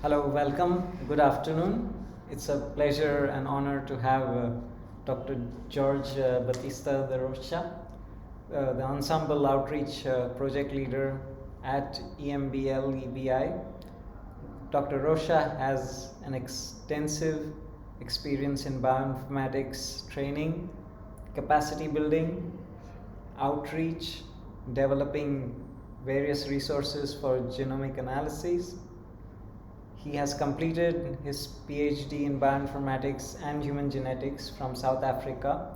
Hello, welcome. Good afternoon. It's a pleasure and honor to have Dr. Jorge Batista da Rocha, the Ensembl Outreach Project Leader at EMBL-EBI. Dr. Rocha has an extensive experience in bioinformatics training, capacity building, outreach, developing various resources for genomic analyses. He has completed his PhD in bioinformatics and human genetics from South Africa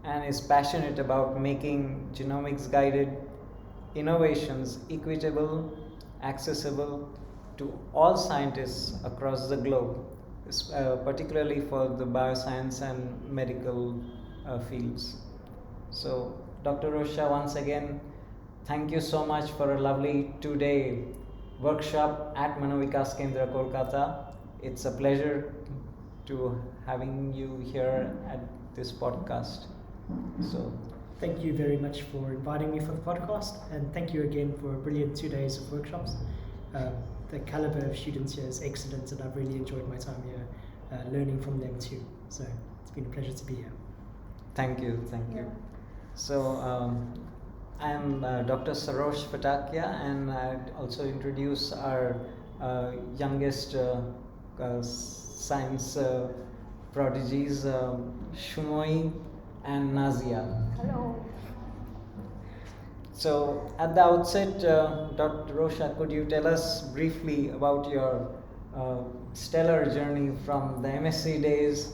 and is passionate about making genomics guided innovations equitable, accessible to all scientists across the globe, particularly for the bioscience and medical fields. So, Dr. Rocha, once again, thank you so much for a lovely 2-day workshop at Manovikas Kendra, Kolkata. It's a pleasure to having you here at this podcast. So, thank you very much for inviting me for the podcast, and thank you again for a brilliant 2 days of workshops. The caliber of students here is excellent, and I've really enjoyed my time here, learning from them too. So it's been a pleasure to be here. Thank you. So, I am Dr. Sarosh Patakia, and I'd also introduce our youngest science prodigies, Shumoi and Nazia. Hello. So, at the outset, Dr. Rocha, could you tell us briefly about your stellar journey from the MSc days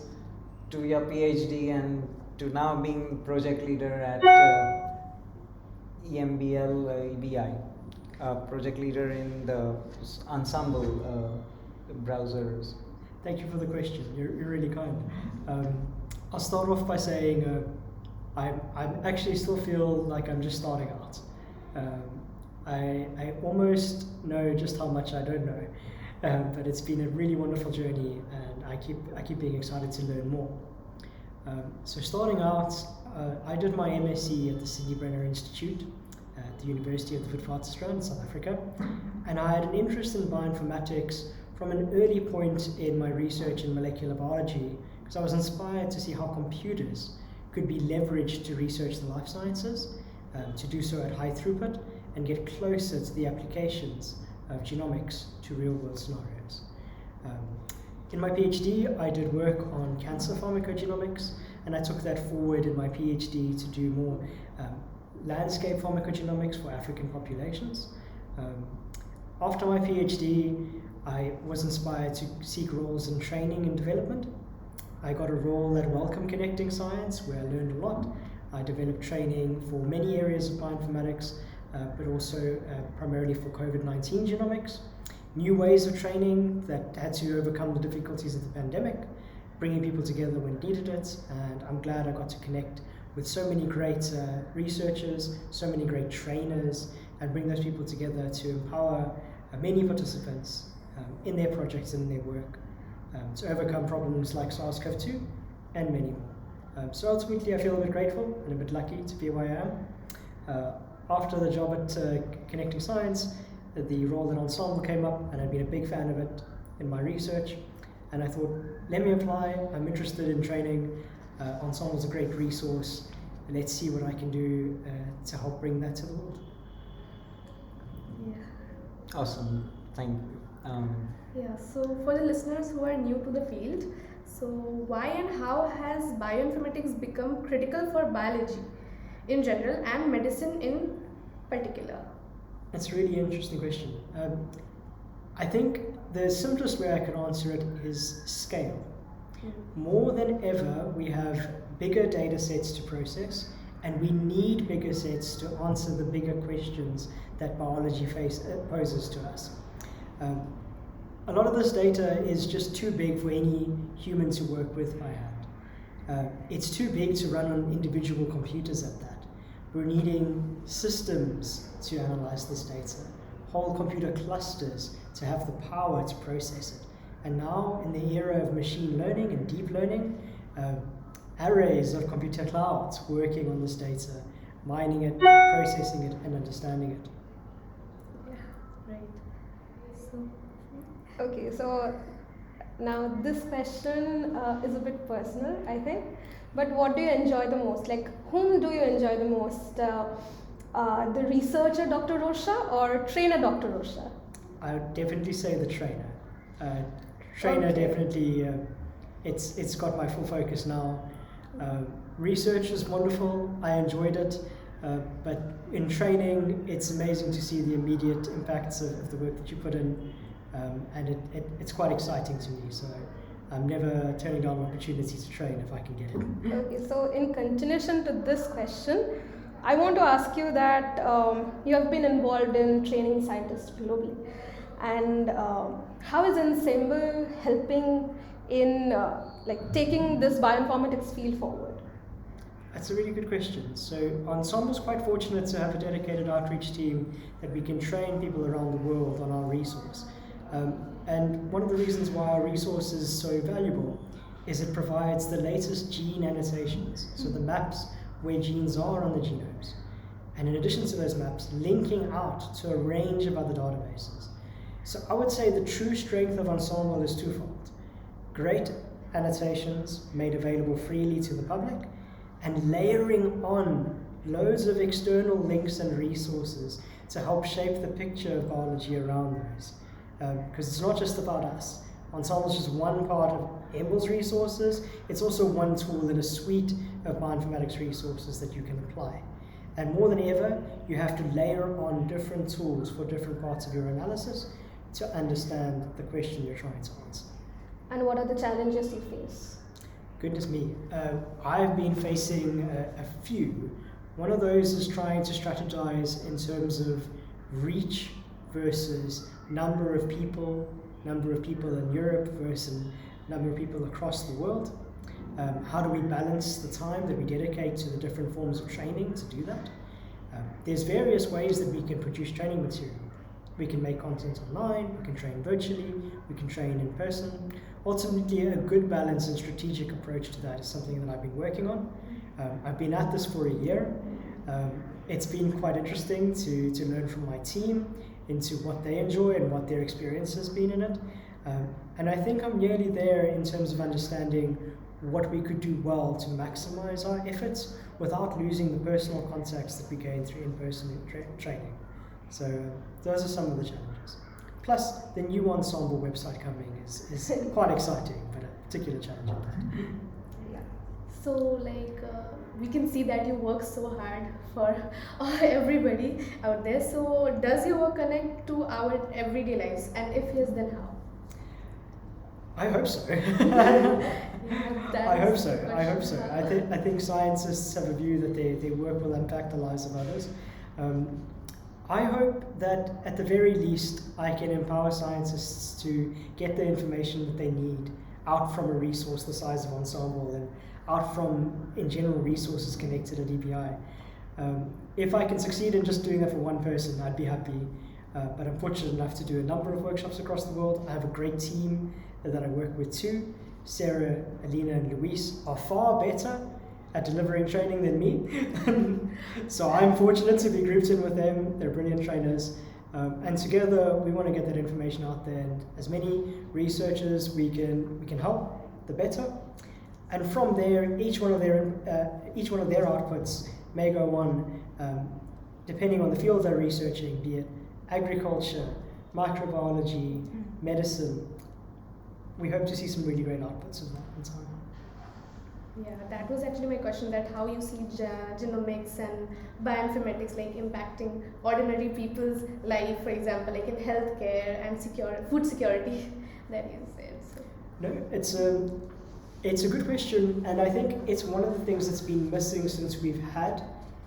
to your PhD and to now being project leader at EMBL-EBI, project leader in the Ensembl browsers? Thank you for the question. You're really kind. I'll start off by saying I actually still feel like I'm just starting out. I almost know just how much I don't know, but it's been a really wonderful journey, and I keep being excited to learn more. So starting out, I did my MSc at the Sydney Brenner Institute at the University of the Witwatersrand in South Africa, and I had an interest in bioinformatics from an early point in my research in molecular biology, because I was inspired to see how computers could be leveraged to research the life sciences, to do so at high throughput and get closer to the applications of genomics to real-world scenarios. In my PhD, I did work on cancer pharmacogenomics, and I took that forward in my PhD to do more landscape pharmacogenomics for African populations. After my PhD, I was inspired to seek roles in training and development. I got a role at Wellcome Connecting Science, where I learned a lot. I developed training for many areas of bioinformatics, but also primarily for COVID-19 genomics. New ways of training that had to overcome the difficulties of the pandemic, bringing people together when needed it, and I'm glad I got to connect with so many great researchers, so many great trainers, and bring those people together to empower many participants in their projects and in their work to overcome problems like SARS-CoV-2 and many more. So ultimately I feel a bit grateful and a bit lucky to be where I am. After the job at Connecting Science, the role at Ensembl came up, and I'd been a big fan of it in my research, and I thought, let me apply. I'm interested in training. Ensembl is a great resource, and let's see what I can do to help bring that to the world. Yeah. Awesome, thank you. So for the listeners who are new to the field, so why and how has bioinformatics become critical for biology in general and medicine in particular? That's a really interesting question. I think the simplest way I can answer it is scale. More than ever, we have bigger data sets to process, and we need bigger sets to answer the bigger questions that biology poses to us. A lot of this data is just too big for any human to work with by hand. It's too big to run on individual computers at that. We're needing systems to analyze this data, whole computer clusters to have the power to process it. And now, in the era of machine learning and deep learning, arrays of computer clouds working on this data, mining it, processing it, and understanding it. Yeah, right. So Okay, so now this question is a bit personal, I think. But what do you enjoy the most? Like, whom do you enjoy the most? The researcher Dr. Rocha or trainer Dr. Rocha? I would definitely say the trainer. Trainer Okay. definitely, it's got my full focus now. Research is wonderful, I enjoyed it, but in training it's amazing to see the immediate impacts of the work that you put in, and it's quite exciting to me, so I'm never turning down an opportunity to train if I can get it. Okay, so in continuation to this question, I want to ask you that you have been involved in training scientists globally, and how is Ensembl helping in like taking this bioinformatics field forward? That's a really good question. So Ensembl is quite fortunate to have a dedicated outreach team that we can train people around the world on our resource. And one of the reasons why our resource is so valuable is it provides the latest gene annotations, so the maps where genes are on the genomes. And in addition to those maps, linking out to a range of other databases. So I would say the true strength of Ensembl is twofold. Great annotations made available freely to the public, and layering on loads of external links and resources to help shape the picture of biology around those. Because it's not just about us. Ensembl is just one part of EMBL's resources. It's also one tool in a suite of bioinformatics resources that you can apply. And more than ever, you have to layer on different tools for different parts of your analysis to understand the question you're trying to answer. And what are the challenges you face? Goodness me, I've been facing a few. One of those is trying to strategize in terms of reach versus number of people in Europe versus number of people across the world. How do we balance the time that we dedicate to the different forms of training to do that? There's various ways that we can produce training material. We can make content online, we can train virtually, we can train in person. Ultimately, a good balance and strategic approach to that is something that I've been working on. I've been at this for a year. It's been quite interesting to learn from my team into what they enjoy and what their experience has been in it. And I think I'm nearly there in terms of understanding what we could do well to maximize our efforts without losing the personal context that we gain through in-person training. So those are some of the challenges. Plus, the new Ensembl website coming is quite exciting, but a particular challenge. Yeah. So, like, we can see that you work so hard for everybody out there. So, does your work connect to our everyday lives? And if yes, then how? I hope so. Yeah, I hope so. I hope so. I think scientists have a view that their work will impact the lives of others. I hope that at the very least I can empower scientists to get the information that they need out from a resource the size of Ensembl and out from, in general, resources connected at EBI. If I can succeed in just doing that for one person, I'd be happy. But I'm fortunate enough to do a number of workshops across the world. I have a great team that I work with too. Sarah, Alina, and Luis are far better at delivering training than me. So I'm fortunate to be grouped in with them. They're brilliant trainers. And together we want to get that information out there, and as many researchers we can help, the better. And from there, each one of their outputs may go on, depending on the field they're researching, be it agriculture, microbiology, medicine. We hope to see some really great outputs of that in time. Yeah, that was actually my question, that how you see genomics and bioinformatics like impacting ordinary people's life, for example, like in healthcare and food security that you said. So. No, it's a good question, and I think it's one of the things that's been missing since we've had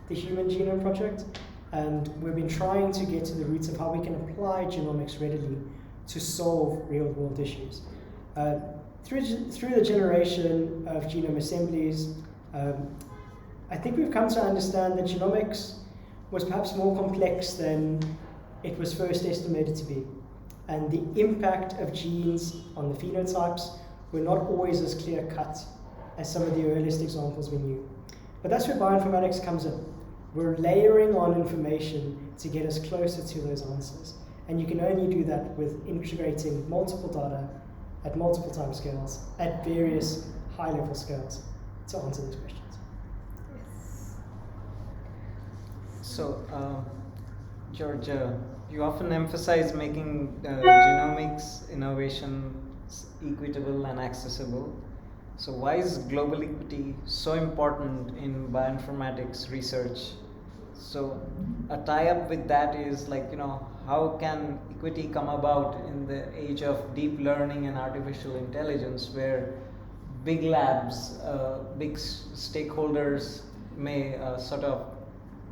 the Human Genome Project, and we've been trying to get to the roots of how we can apply genomics readily to solve real-world issues. Through the generation of genome assemblies, I think we've come to understand that genomics was perhaps more complex than it was first estimated to be. And the impact of genes on the phenotypes were not always as clear-cut as some of the earliest examples we knew. But that's where bioinformatics comes in. We're layering on information to get us closer to those answers. And you can only do that with integrating multiple data at multiple time scales at various high-level scales to answer these questions. So, George, you often emphasize making genomics innovations equitable and accessible. So why is global equity so important in bioinformatics research? So a tie-up with that is like, how can equity come about in the age of deep learning and artificial intelligence, where big labs, big stakeholders may sort of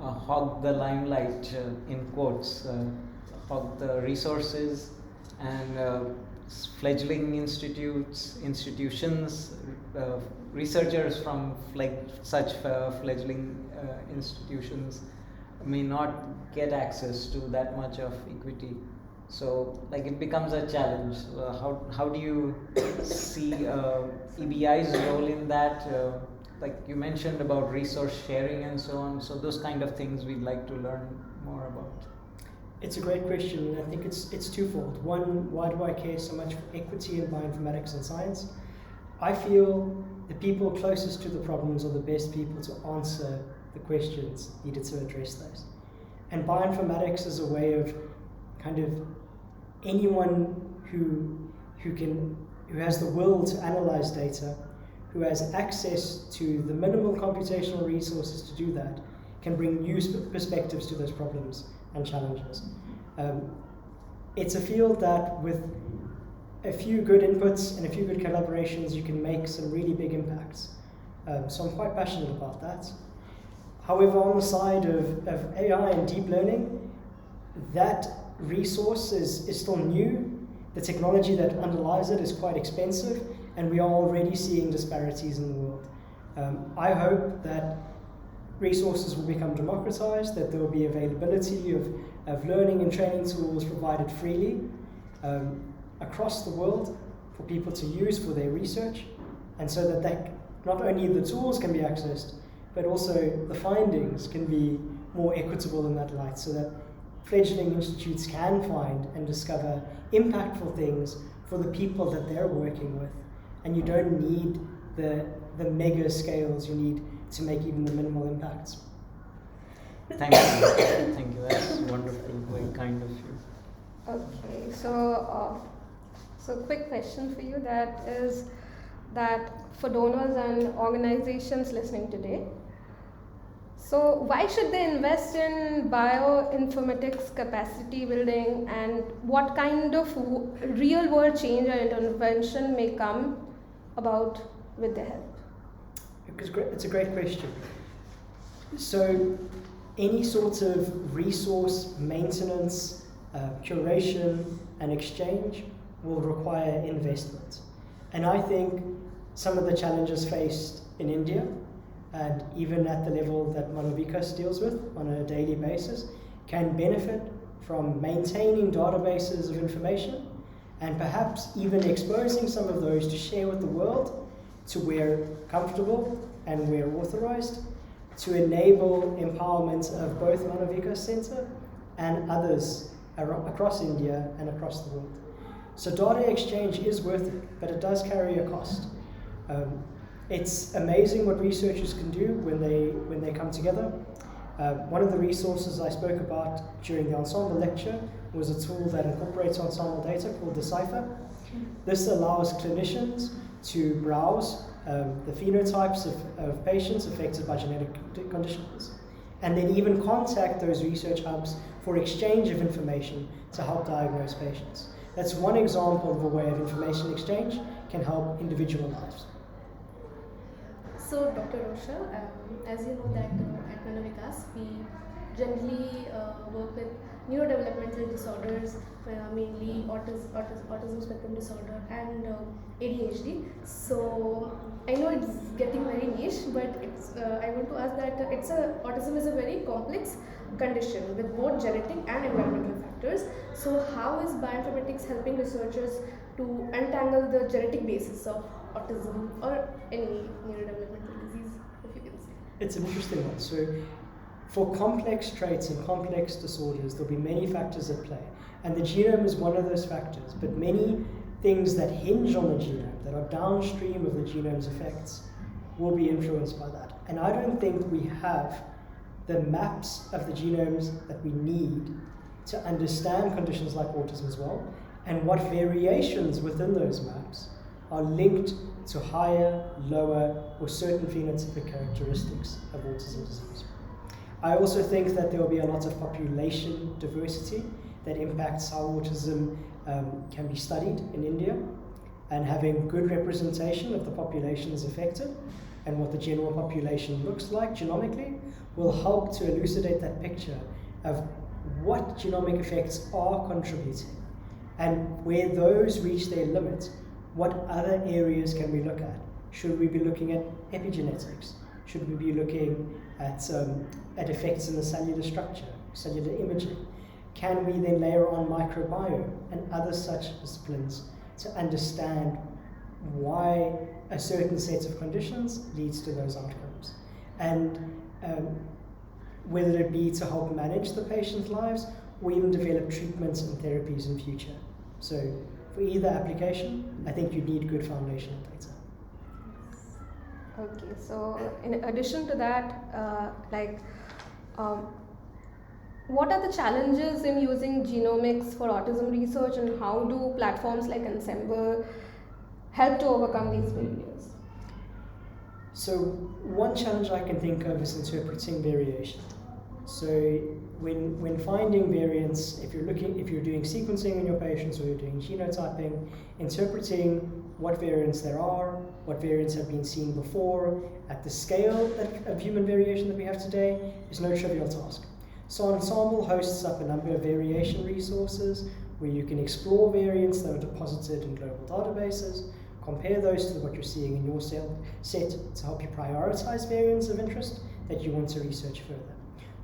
hog the limelight, in quotes, hog the resources, and fledgling institutions, researchers from such fledgling institutions may not get access to that much of equity. So it becomes a challenge. How do you see EBI's role in that? Like you mentioned about resource sharing and so on, so those kind of things we'd like to learn more about. It's a great question, and I think it's twofold. One, why do I care so much for equity in bioinformatics and science? I feel the people closest to the problems are the best people to answer the questions needed to address those. And bioinformatics is a way of kind of anyone who has the will to analyze data, who has access to the minimal computational resources to do that, can bring new perspectives to those problems and challenges. It's a field that with a few good inputs and a few good collaborations, you can make some really big impacts. So I'm quite passionate about that. However, on the side of AI and deep learning, that resource is still new. The technology that underlies it is quite expensive, and we are already seeing disparities in the world. I hope that resources will become democratized, that there will be availability of learning and training tools provided freely across the world for people to use for their research, and so that not only the tools can be accessed, but also the findings can be more equitable in that light, so that fledgling institutes can find and discover impactful things for the people that they're working with. And you don't need the mega scales you need to make even the minimal impacts. Thank you. Thank you. That's wonderful. Very kind of you. Okay, so quick question for you, that is that for donors and organizations listening today, so why should they invest in bioinformatics capacity building, and what kind of real world change or intervention may come about with their help? It's a great question. So any sort of resource maintenance, curation and exchange will require investment. And I think some of the challenges faced in India, and even at the level that Manovikas deals with on a daily basis, can benefit from maintaining databases of information and perhaps even exposing some of those to share with the world to where comfortable and where authorized, to enable empowerment of both Manovikas Center and others across India and across the world. So data exchange is worth it, but it does carry a cost. It's amazing what researchers can do when they come together. One of the resources I spoke about during the Ensembl lecture was a tool that incorporates Ensembl data called Decipher. This allows clinicians to browse the phenotypes of patients affected by genetic conditions, and then even contact those research hubs for exchange of information to help diagnose patients. That's one example of a way of information exchange can help individual lives. So, Dr. Rocha, as you know that at Manovikas, we generally work with neurodevelopmental disorders, mainly autism spectrum disorder and ADHD. So, I know it's getting very niche, but I want to ask that autism is a very complex condition with both genetic and environmental factors. So, how is bioinformatics helping researchers to untangle the genetic basis of autism or any neurodevelopmental disease, if you can say? It's an interesting one. So for complex traits and complex disorders, there'll be many factors at play. And the genome is one of those factors, but many things that hinge on the genome, that are downstream of the genome's effects, will be influenced by that. And I don't think we have the maps of the genomes that we need to understand conditions like autism as well, and what variations within those maps are linked to higher, lower, or certain phenotypic characteristics of autism disease. I also think that there will be a lot of population diversity that impacts how autism can be studied in India, and having good representation of the populations affected and what the general population looks like genomically will help to elucidate that picture of what genomic effects are contributing, and where those reach their limit, what other areas can we look at? Should we be looking at epigenetics? Should we be looking at effects in the cellular structure, cellular imaging? Can we then layer on microbiome and other such disciplines to understand why a certain set of conditions leads to those outcomes? And whether it be to help manage the patient's lives or even develop treatments and therapies in future. So for either application, I think you need good foundational data. Okay, so in addition to that, what are the challenges in using genomics for autism research, and how do platforms like Ensembl help to overcome these barriers? So one challenge I can think of is interpreting variation. So when finding variants, if you're doing sequencing in your patients or you're doing genotyping, interpreting what variants there are, what variants have been seen before, at the scale of human variation that we have today, is no trivial task. So Ensembl hosts up a number of variation resources where you can explore variants that are deposited in global databases, compare those to what you're seeing in your set to help you prioritize variants of interest that you want to research further.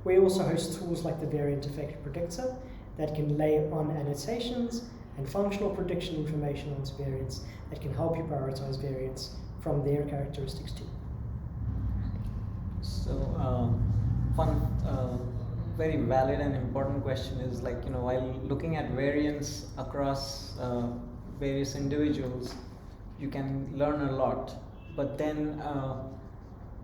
We also host tools like the Variant Effect Predictor that can lay on annotations and functional prediction information onto variants that can help you prioritize variants from their characteristics too. So one very valid and important question is, like, while looking at variants across various individuals, you can learn a lot, but then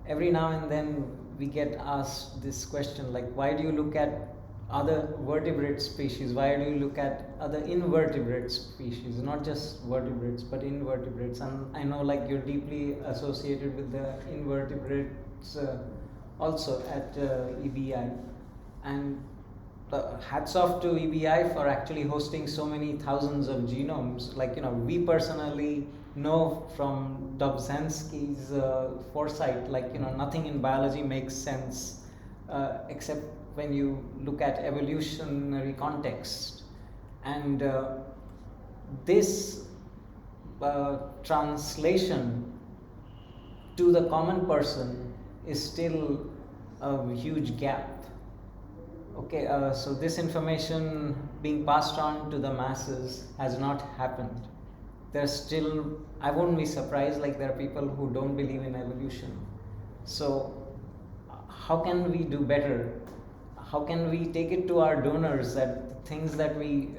every now and then we get asked this question, like, why do you look at other vertebrate species? Why do you look at other invertebrate species? Not just vertebrates, but invertebrates. And I know, like, you're deeply associated with the invertebrates also at EBI. And hats off to EBI for actually hosting so many thousands of genomes. Like, we personally know from Dobzhansky's foresight, like, nothing in biology makes sense except when you look at evolutionary context. And this translation to the common person is still a huge gap. Okay, so this information being passed on to the masses has not happened. There's still, I won't be surprised, like, there are people who don't believe in evolution. So how can we do better? How can we take it to our donors that things that we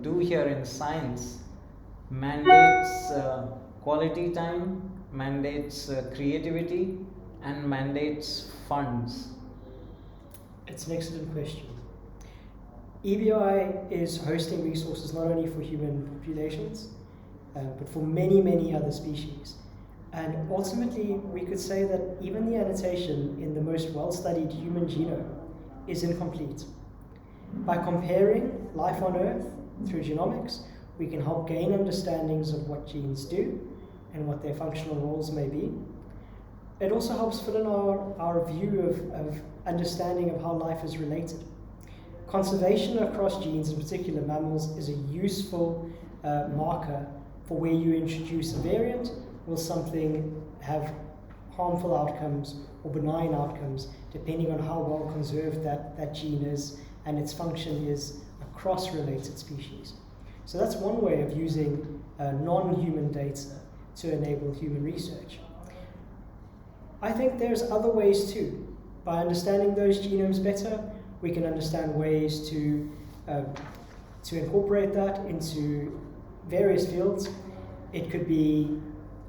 do here in science mandates quality time, mandates creativity, and mandates funds? It's an excellent question. EBI is hosting resources not only for human populations, but for many, many other species. And ultimately, we could say that even the annotation in the most well-studied human genome is incomplete. By comparing life on Earth through genomics, we can help gain understandings of what genes do and what their functional roles may be. It also helps fill in our view of understanding of how life is related. Conservation across genes, in particular mammals, is a useful marker for where you introduce a variant. Will something have harmful outcomes or benign outcomes, depending on how well conserved that gene is and its function is across related species. So that's one way of using non-human data to enable human research. I think there's other ways too. By understanding those genomes better, we can understand ways to to incorporate that into various fields. It could be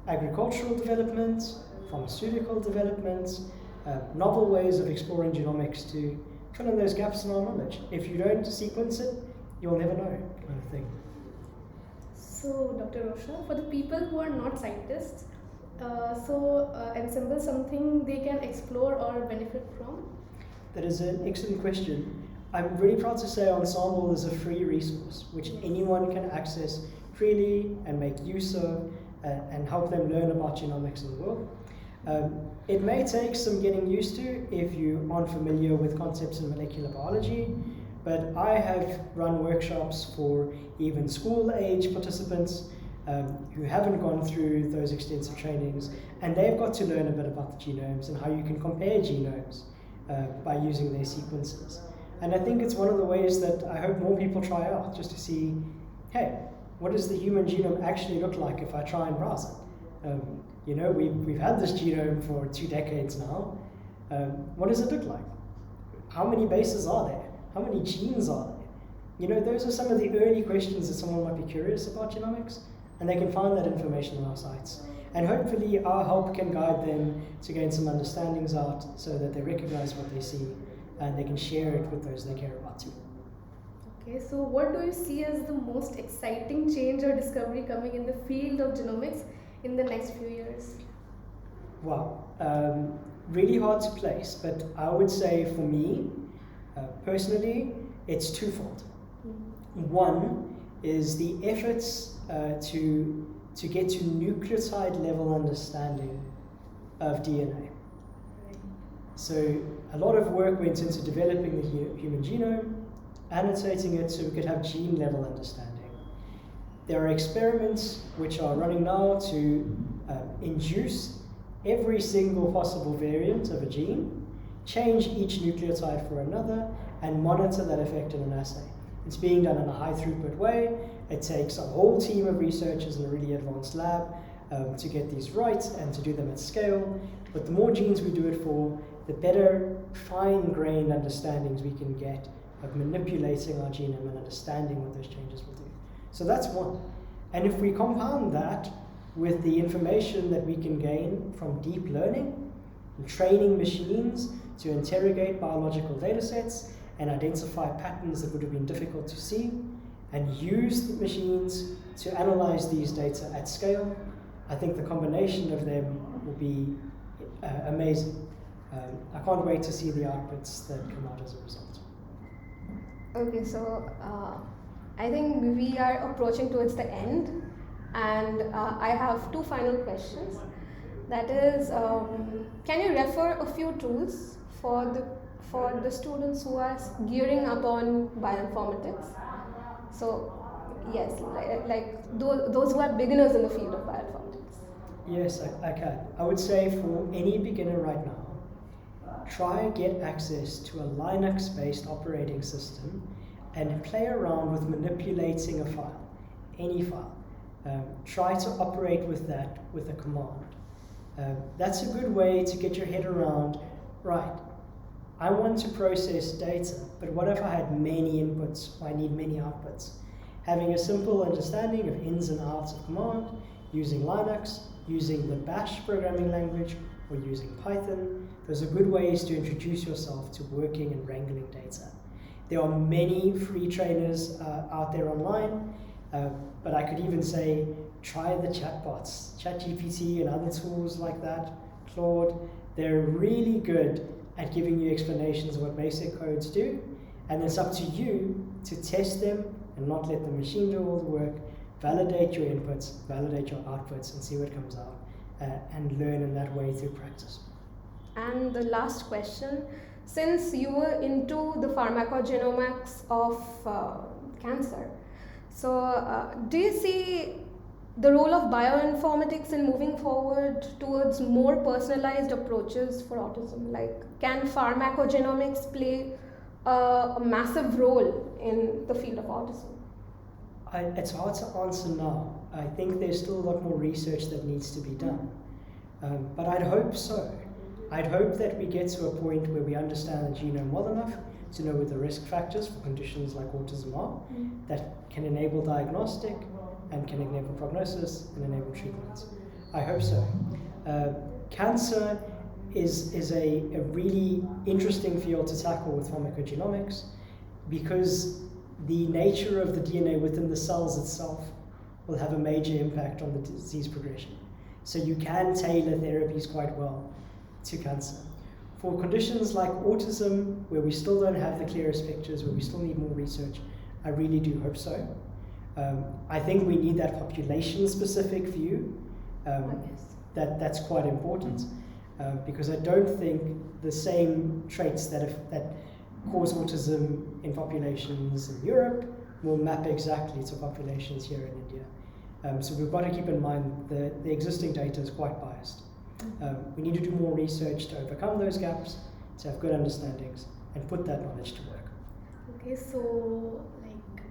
agricultural development, pharmaceutical development, novel ways of exploring genomics to fill in those gaps in our knowledge. If you don't sequence it, you'll never know, kind of thing. So, Dr. Rocha, for the people who are not scientists, Ensembl something they can explore or benefit from? That is an excellent question. I'm really proud to say Ensembl is a free resource which anyone can access freely and make use of and help them learn about genomics in the world. It may take some getting used to if you aren't familiar with concepts in molecular biology, but I have run workshops for even school-age participants who haven't gone through those extensive trainings, and they've got to learn a bit about the genomes and how you can compare genomes by using their sequences. And I think it's one of the ways that I hope more people try out, just to see, hey, what does the human genome actually look like if I try and browse it? You know, we've had this genome for 2 decades now. What does it look like? How many bases are there? How many genes are there? You know, those are some of the early questions that someone might be curious about genomics, and they can find that information on our sites. And hopefully our help can guide them to gain some understandings out so that they recognize what they see and they can share it with those they care about too. Okay, so what do you see as the most exciting change or discovery coming in the field of genomics in the next few years? Wow, really hard to place, but I would say for me, personally, it's twofold. One is the efforts to get to nucleotide level understanding of DNA. So a lot of work went into developing the human genome, annotating it so we could have gene level understanding. There are experiments which are running now to induce every single possible variant of a gene, change each nucleotide for another, and monitor that effect in an assay. It's being done in a high throughput way. It takes a whole team of researchers in a really advanced lab to get these right and to do them at scale. But the more genes we do it for, the better fine-grained understandings we can get of manipulating our genome and understanding what those changes will do. So that's one. And if we compound that with the information that we can gain from deep learning and training machines to interrogate biological data sets and identify patterns that would have been difficult to see, and use the machines to analyze these data at scale, I think the combination of them will be amazing. I can't wait to see the outputs that come out as a result. Okay, so I think we are approaching towards the end, and I have 2 final questions. That is, can you refer a few tools for the students who are gearing up on bioinformatics? So, yes, like those who are beginners in the field of bioinformatics. Yes, I can. I would say for any beginner right now, try and get access to a Linux-based operating system and play around with manipulating a file, any file. Try to operate with that with a command. That's a good way to get your head around, right, I want to process data, but what if I had many inputs, or I need many outputs? Having a simple understanding of ins and outs of command, using Linux, using the Bash programming language, or using Python, those are good ways to introduce yourself to working and wrangling data. There are many free trainers out there online, but I could even say, try the chatbots, ChatGPT and other tools like that, Claude. They're really good at giving you explanations of what basic codes do, and it's up to you to test them and not let the machine do all the work. Validate your inputs, validate your outputs, and see what comes out, and learn in that way through practice. And the last question, since you were into the pharmacogenomics of cancer, so do you see the role of bioinformatics in moving forward towards more personalized approaches for autism? Like, can pharmacogenomics play a massive role in the field of autism? It's hard to answer now. I think there's still a lot more research that needs to be done. But I'd hope so. I'd hope that we get to a point where we understand the genome well enough to know what the risk factors for conditions like autism are, that can enable diagnostic and can enable prognosis and enable treatment. I hope so. Cancer is a really interesting field to tackle with pharmacogenomics because the nature of the DNA within the cells itself will have a major impact on the disease progression. So you can tailor therapies quite well to cancer. For conditions like autism, where we still don't have the clearest pictures, where we still need more research, I really do hope so. I think we need that population-specific view. That's quite important because I don't think the same traits that cause autism in populations in Europe will map exactly to populations here in India. So we've got to keep in mind that the existing data is quite biased. We need to do more research to overcome those gaps, to have good understandings, and put that knowledge to work. Okay, so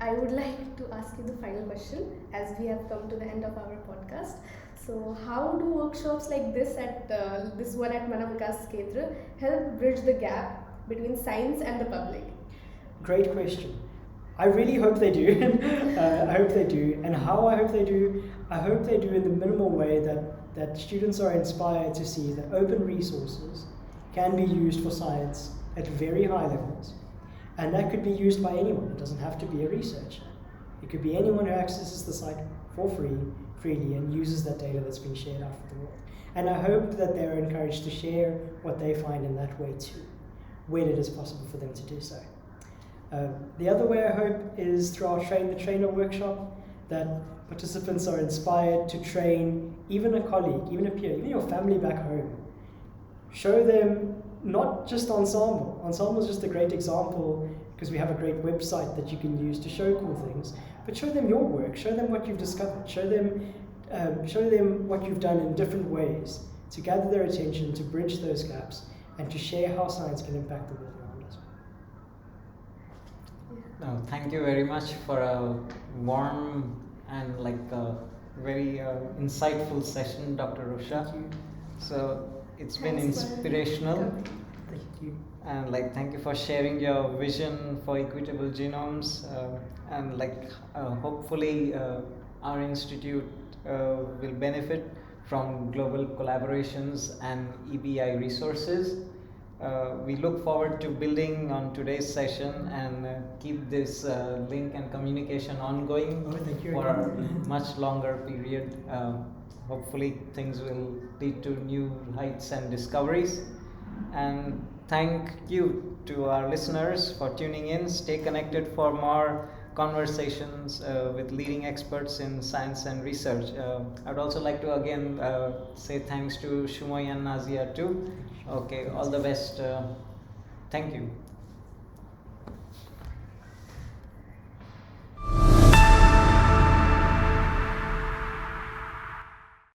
I would like to ask you the final question as we have come to the end of our podcast. So how do workshops like this at this one at Manovikas Kendra help bridge the gap between science and the public? Great question. I really hope they do. I hope they do. And how I hope they do? I hope they do in the minimal way that students are inspired to see that open resources can be used for science at very high levels. And that could be used by anyone. It doesn't have to be a researcher. It could be anyone who accesses the site for freely and uses that data that's being shared out for the world. And I hope that they're encouraged to share what they find in that way too, when it is possible for them to do so. The other way I hope is through our Train the Trainer workshop, that participants are inspired to train even a colleague, even a peer, even your family back home. Show them not just Ensembl. Ensembl is just a great example because we have a great website that you can use to show cool things, but show them your work, show them what you've discovered, show them what you've done in different ways to gather their attention, to bridge those gaps, and to share how science can impact the world around us. No, thank you very much for a warm and very insightful session, Dr. Rocha. Thank you. So it's been Thanks for inspirational. Thank you. And thank you for sharing your vision for equitable genomes. And hopefully our institute will benefit from global collaborations and EBI resources. We look forward to building on today's session and keep this link and communication ongoing for a much longer period. Hopefully things will lead to new heights and discoveries. And thank you to our listeners for tuning in. Stay connected for more conversations with leading experts in science and research. I'd also like to again say thanks to Shumoy and Nazia too. Okay, all the best. Thank you.